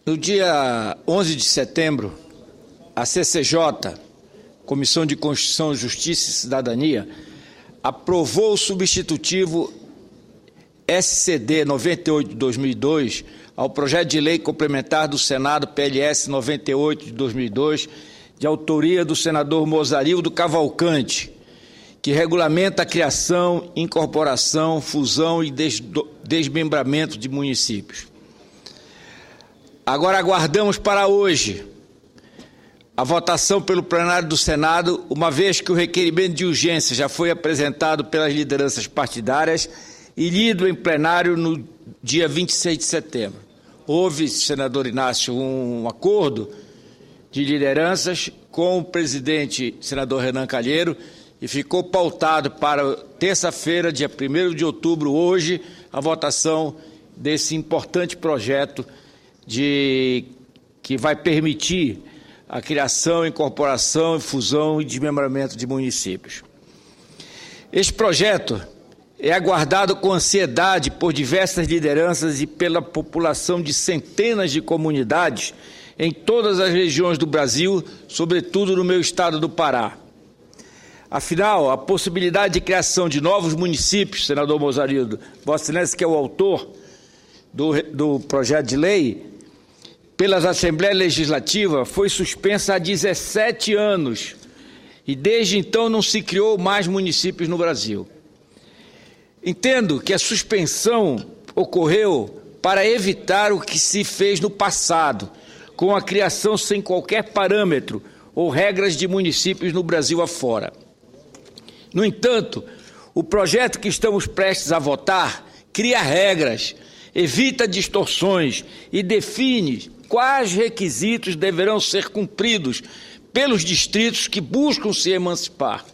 No dia 11 de setembro, a CCJ, Comissão de Constituição, Justiça e Cidadania, aprovou o substitutivo SCD 98 de 2002 ao projeto de lei complementar do Senado PLS 98 de 2002, de autoria do senador Mozarildo Cavalcante, que regulamenta a criação, incorporação, fusão e desmembramento de municípios. Agora aguardamos para hoje a votação pelo plenário do Senado, uma vez que o requerimento de urgência já foi apresentado pelas lideranças partidárias e lido em plenário no dia 26 de setembro. Houve, senador Inácio, um acordo de lideranças com o presidente, senador Renan Calheiro, e ficou pautado para terça-feira, dia 1º de outubro, hoje, a votação desse importante projeto que vai permitir a criação, incorporação, fusão e desmembramento de municípios. Este projeto é aguardado com ansiedade por diversas lideranças e pela população de centenas de comunidades em todas as regiões do Brasil, sobretudo no meu estado do Pará. Afinal, a possibilidade de criação de novos municípios, senador Mozarildo, Vossa Excelência, que é o autor do projeto de lei, pelas Assembleias Legislativas, foi suspensa há 17 anos e desde então não se criou mais municípios no Brasil. Entendo que a suspensão ocorreu para evitar o que se fez no passado, com a criação sem qualquer parâmetro ou regras de municípios no Brasil afora. No entanto, o projeto que estamos prestes a votar cria regras, evita distorções e define quais requisitos deverão ser cumpridos pelos distritos que buscam se emancipar.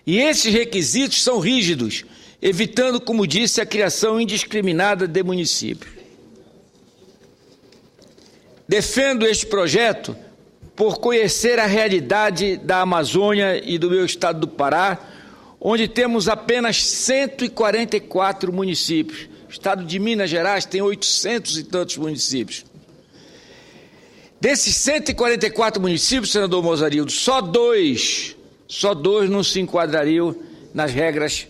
E esses requisitos são rígidos, evitando, como disse, a criação indiscriminada de municípios. Defendo este projeto por conhecer a realidade da Amazônia e do meu estado do Pará, onde temos apenas 144 municípios. O estado de Minas Gerais tem 800 e tantos municípios. Desses 144 municípios, senador Mozarildo, só dois não se enquadrariam nas regras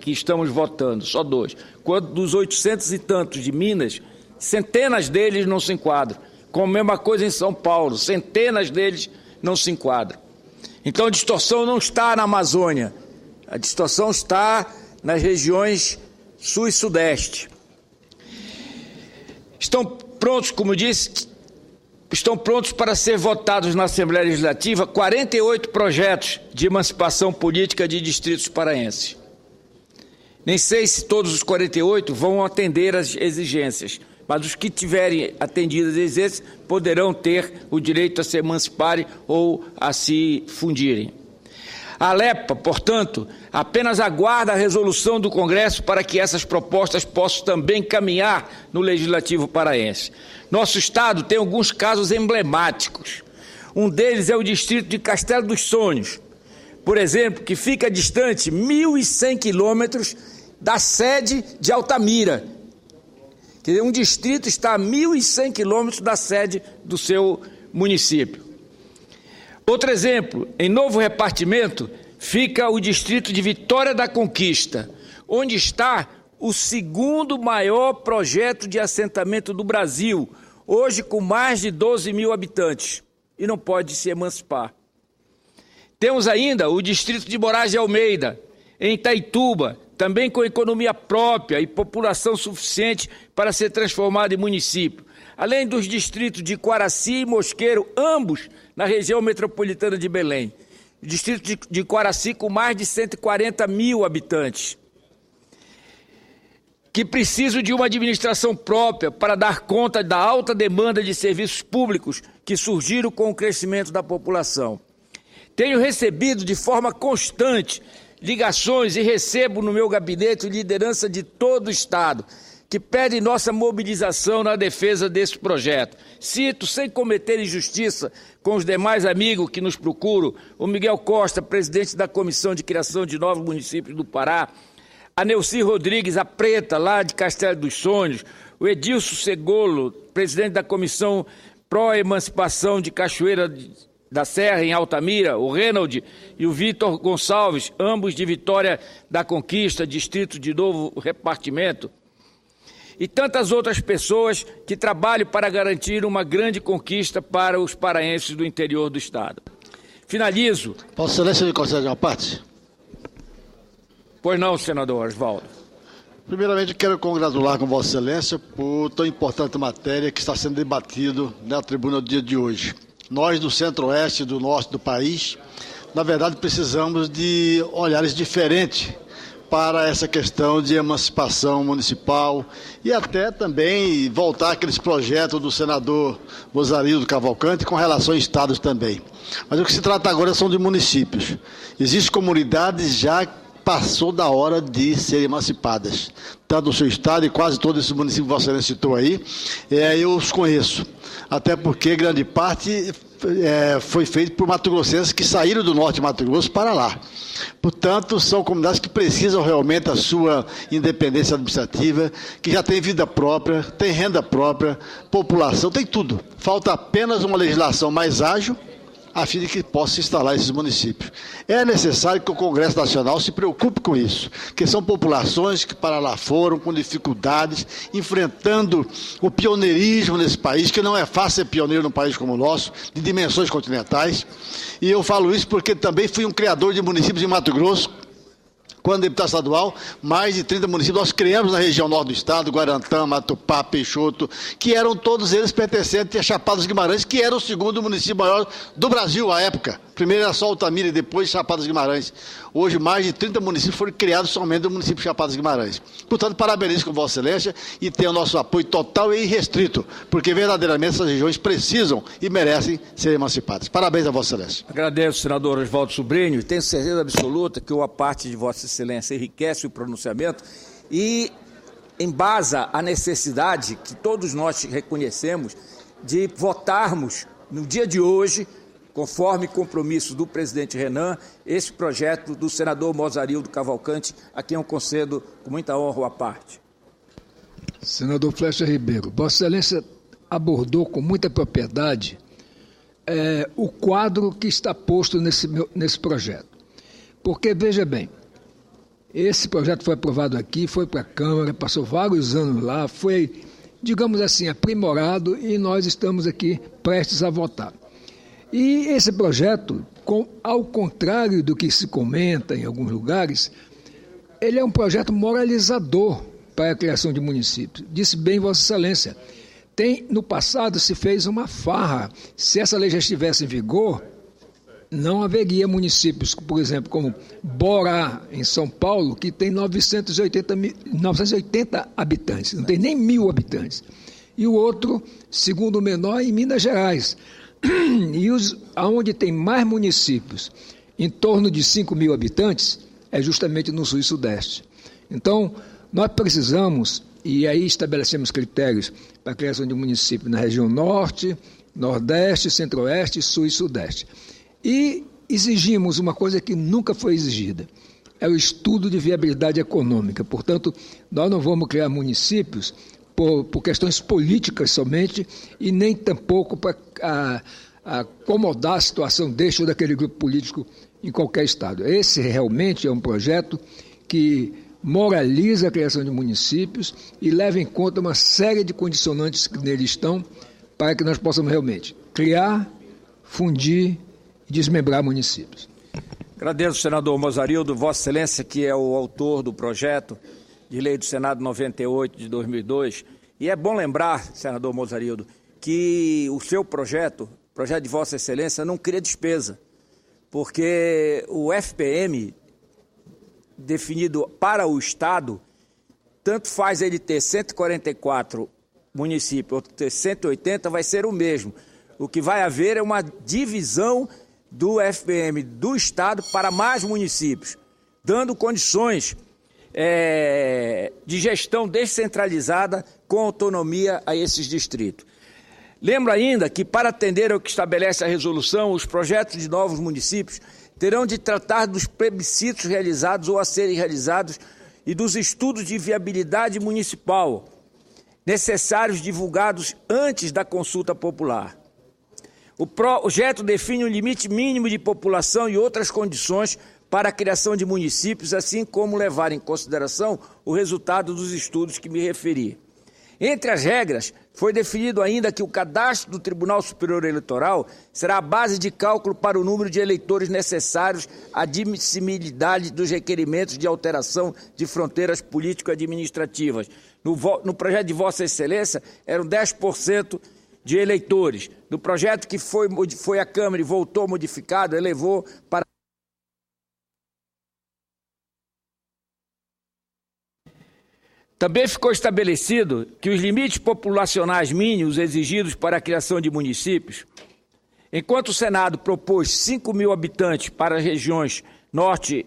que estamos votando, só dois. Quanto dos 800 e tantos de Minas, centenas deles não se enquadram. Com a mesma coisa em São Paulo, centenas deles não se enquadram. Então a distorção não está na Amazônia, a distorção está nas regiões sul e sudeste. Estão prontos, como eu disse, estão prontos para ser votados na Assembleia Legislativa 48 projetos de emancipação política de distritos paraenses. Nem sei se todos os 48 vão atender às exigências, mas os que tiverem atendido às exigências poderão ter o direito a se emanciparem ou a se fundirem. A ALEPA, portanto, apenas aguarda a resolução do Congresso para que essas propostas possam também caminhar no Legislativo paraense. Nosso Estado tem alguns casos emblemáticos. Um deles é o distrito de Castelo dos Sonhos, por exemplo, que fica distante 1.100 quilômetros da sede de Altamira. Quer dizer, um distrito está a 1.100 quilômetros da sede do seu município. Outro exemplo, em Novo Repartimento, fica o distrito de Vitória da Conquista, onde está o segundo maior projeto de assentamento do Brasil, hoje com mais de 12 mil habitantes, e não pode se emancipar. Temos ainda o distrito de Moraes de Almeida, em Itaituba, também com economia própria e população suficiente para ser transformado em município, além dos distritos de Quaraci e Mosqueiro, ambos na região metropolitana de Belém. O distrito de Quaraci com mais de 140 mil habitantes, que precisam de uma administração própria para dar conta da alta demanda de serviços públicos que surgiram com o crescimento da população. Tenho recebido de forma constante ligações e recebo no meu gabinete liderança de todo o Estado, que pedem nossa mobilização na defesa desse projeto. Cito, sem cometer injustiça com os demais amigos que nos procuram, o Miguel Costa, presidente da Comissão de Criação de Novos Municípios do Pará, a Neuci Rodrigues, a Preta, lá de Castelo dos Sonhos, o Edilson Segolo, presidente da Comissão Pró-Emancipação de Cachoeira da Serra, em Altamira, o Reinald e o Vitor Gonçalves, ambos de Vitória da Conquista, distrito de Novo Repartimento, e tantas outras pessoas que trabalham para garantir uma grande conquista para os paraenses do interior do estado. Finalizo. Vossa Excelência me concede uma parte? Pois não, senador Oswaldo. Primeiramente, quero congratular com Vossa Excelência por tão importante matéria que está sendo debatido na tribuna no dia de hoje. Nós, do centro-oeste e do norte do país, na verdade, precisamos de olhares diferentes para essa questão de emancipação municipal e até também voltar àqueles projetos do senador Mozarildo Cavalcante com relação a estados também. Mas o que se trata agora são de municípios. Existem comunidades já passou da hora de serem emancipadas. Tanto no seu estado e quase todos esses municípios que Vossa Excelência citou aí, eu os conheço. Até porque grande parte foi feito por mato-grossenses que saíram do norte de Mato Grosso para lá. Portanto, são comunidades que precisam realmente da sua independência administrativa, que já tem vida própria, tem renda própria, população, tem tudo. Falta apenas uma legislação mais ágil, a fim de que possa se instalar esses municípios. É necessário que o Congresso Nacional se preocupe com isso, que são populações que para lá foram com dificuldades, enfrentando o pioneirismo nesse país, que não é fácil ser pioneiro num país como o nosso, de dimensões continentais. E eu falo isso porque também fui um criador de municípios em Mato Grosso. Quando deputado estadual, mais de 30 municípios nós criamos na região norte do estado, Guarantã, Matupá, Peixoto, que eram todos eles pertencentes a Chapada dos Guimarães, que era o segundo município maior do Brasil à época. Primeiro era só Altamira e depois Chapada dos Guimarães. Hoje, mais de 30 municípios foram criados somente do município de Chapada dos Guimarães. Portanto, parabenizo com Vossa Excelência e tenha o nosso apoio total e irrestrito, porque verdadeiramente essas regiões precisam e merecem ser emancipadas. Parabéns a Vossa Excelência. Agradeço, senador Oswaldo Sobrinho, e tenho certeza absoluta que a parte de Vossa Excelência enriquece o pronunciamento e embasa a necessidade que todos nós reconhecemos de votarmos no dia de hoje, conforme compromisso do presidente Renan, esse projeto do senador Mozarildo Cavalcante, a quem eu concedo com muita honra a parte. Senador Flecha Ribeiro, Vossa Excelência abordou com muita propriedade o quadro que está posto nesse projeto. Porque, veja bem, esse projeto foi aprovado aqui, foi para a Câmara, passou vários anos lá, foi, digamos assim, aprimorado e nós estamos aqui prestes a votar. E esse projeto, ao contrário do que se comenta em alguns lugares, ele é um projeto moralizador para a criação de municípios. Disse bem Vossa Excelência, no passado se fez uma farra. Se essa lei já estivesse em vigor, não haveria municípios, por exemplo, como Borá, em São Paulo, que tem 980 habitantes, não tem nem 1.000 habitantes. E o outro, segundo o menor, em Minas Gerais. E onde tem mais municípios, em torno de 5.000 habitantes, é justamente no sul e sudeste. Então, nós precisamos, e aí estabelecemos critérios para a criação de municípios na região norte, nordeste, centro-oeste, sul e sudeste. E exigimos uma coisa que nunca foi exigida, é o estudo de viabilidade econômica. Portanto, nós não vamos criar municípios por questões políticas somente e nem tampouco para acomodar a situação deste ou daquele grupo político em qualquer estado. Esse realmente é um projeto que moraliza a criação de municípios e leva em conta uma série de condicionantes que nele estão para que nós possamos realmente criar, fundir e desmembrar municípios. Agradeço, senador Mozarildo, Vossa Excelência, que é o autor do projeto de lei do Senado 98 de 2002. E é bom lembrar, senador Mozarildo, que o seu projeto de Vossa Excelência, não cria despesa, porque o FPM, definido para o Estado, tanto faz ele ter 144 municípios ou ter 180, vai ser o mesmo. O que vai haver é uma divisão do FPM do Estado para mais municípios, dando condições de gestão descentralizada com autonomia a esses distritos. Lembro ainda que, para atender ao que estabelece a resolução, os projetos de novos municípios terão de tratar dos plebiscitos realizados ou a serem realizados e dos estudos de viabilidade municipal. necessários divulgados antes da consulta popular. O projeto define um limite mínimo de população e outras condições para a criação de municípios, assim como levar em consideração o resultado dos estudos que me referi. Entre as regras, foi definido ainda que o cadastro do Tribunal Superior Eleitoral será a base de cálculo para o número de eleitores necessários à admissibilidade dos requerimentos de alteração de fronteiras político-administrativas. No projeto de Vossa Excelência, eram 10% de eleitores. No projeto que foi à Câmara e voltou modificado, elevou para... Também ficou estabelecido que os limites populacionais mínimos exigidos para a criação de municípios, enquanto o Senado propôs 5.000 habitantes para as regiões Norte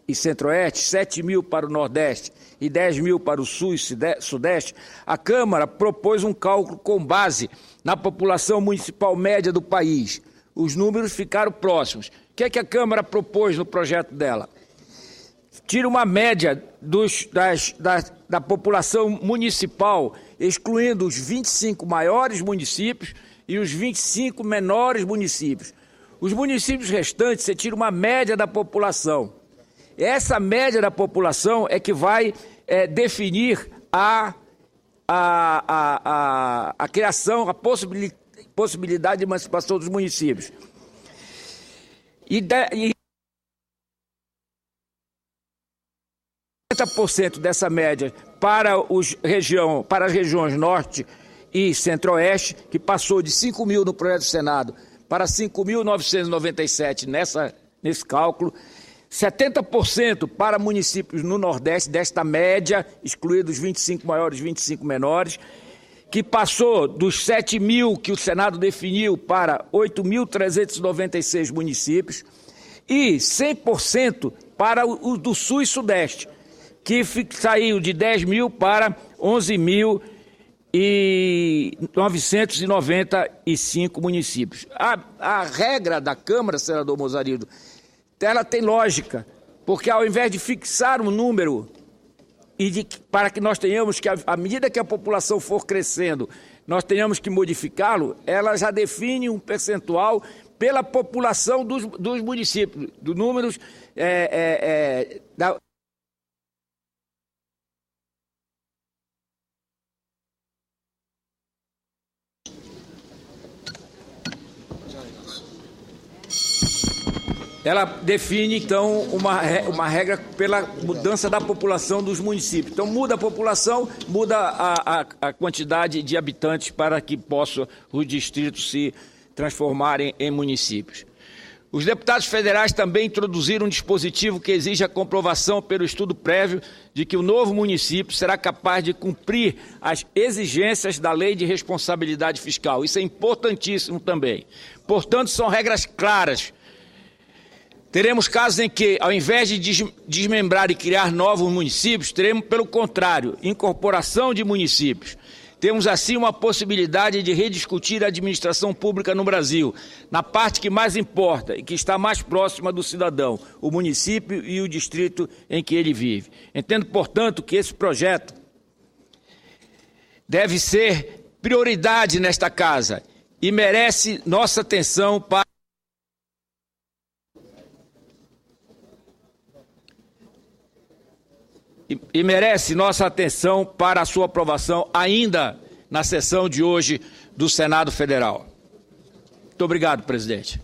e Centro-Oeste, 7.000 para o Nordeste e 10.000 para o Sul e Sudeste, a Câmara propôs um cálculo com base na população municipal média do país. Os números ficaram próximos. O que é que a Câmara propôs no projeto dela? Tira uma média da população municipal, excluindo os 25 maiores municípios e os 25 menores municípios. Os municípios restantes, você tira uma média da população. Essa média da população é que vai definir a criação, a possibilidade de emancipação dos municípios. E 50% dessa média para as regiões Norte e Centro-Oeste, que passou de 5.000 no projeto do Senado para 5.997 nesse cálculo, 70% para municípios no Nordeste, desta média, excluídos os 25 maiores e 25 menores, que passou dos 7.000 que o Senado definiu para 8.396 municípios, e 100% para o do Sul e Sudeste, que saiu de 10.000 para 11.995 municípios. A regra da Câmara, senador Mozarido, ela tem lógica, porque ao invés de fixar um número para que nós tenhamos que, à medida que a população for crescendo, nós tenhamos que modificá-lo, ela já define um percentual pela população dos municípios, dos números Ela define, então, uma regra pela mudança da população dos municípios. Então, muda a população, muda a quantidade de habitantes para que possam os distritos se transformarem em municípios. Os deputados federais também introduziram um dispositivo que exige a comprovação pelo estudo prévio de que o novo município será capaz de cumprir as exigências da Lei de Responsabilidade Fiscal. Isso é importantíssimo também. Portanto, são regras claras. Teremos casos em que, ao invés de desmembrar e criar novos municípios, teremos, pelo contrário, incorporação de municípios. Temos, assim, uma possibilidade de rediscutir a administração pública no Brasil, na parte que mais importa e que está mais próxima do cidadão, o município e o distrito em que ele vive. Entendo, portanto, que esse projeto deve ser prioridade nesta casa e merece nossa atenção para a sua aprovação ainda na sessão de hoje do Senado Federal. Muito obrigado, presidente.